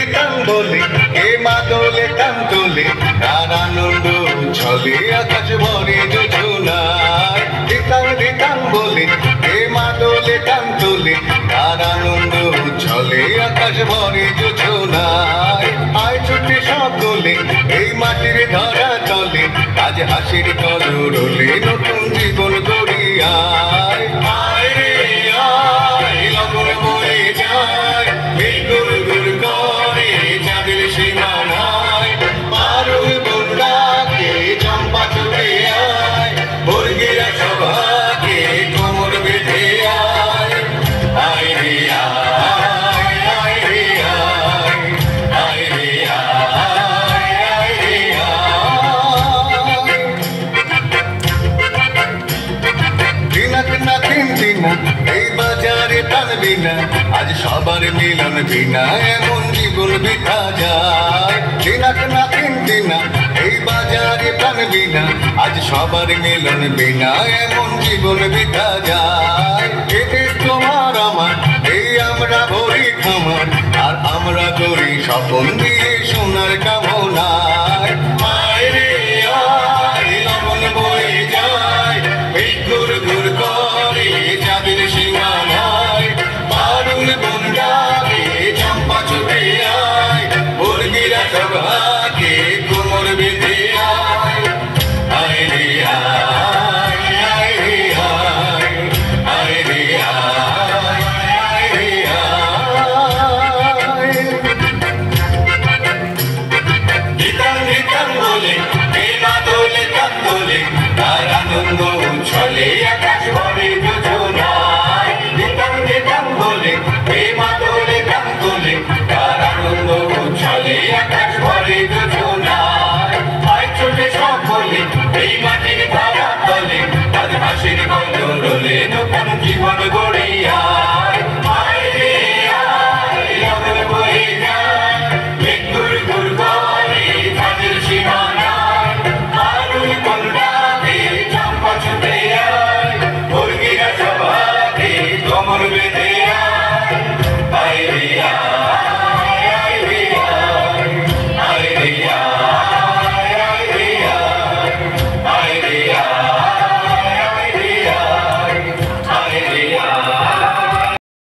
দিতাম বলে এ মাদলে টান তোলে তার আনন্দ ছলে আকাশ ভরে যোজনায় দিতাম বলে এ মাদলে টান তোলে তার আনন্দ ছলে আকাশ ভরে যোজনায় আয় ছুটে সকলে এই মাটির ধরা তলে আজ হাসির কলরলে নতুন জীবন গড়িয়ায় আয় রে আয় লগন বয়ে যায় গুল গুল করে চাঁদের সীমানায় পারুল বন্যাকে চম্পা চলে আয় বর্গেরা সভাকে কোমর বেঁধে আয় আয় রে আয় আয় রে আয় আয় রে আয় আয় রে আয় দিনাক না তিন দিনা এই বাজারে টানবি না আজ সবার মিলন বিনা এমন জীবন বিতা যায় দিনাক না তিন দিনা এই বাজারে টানবি না আজ সবার মিলন বিনা এমন জীবন বিতা যায় এতে তোমার আমার এই আমরা ভরি খামার আর আমরা করি স্বপন দিয়ে সোনার কামনা।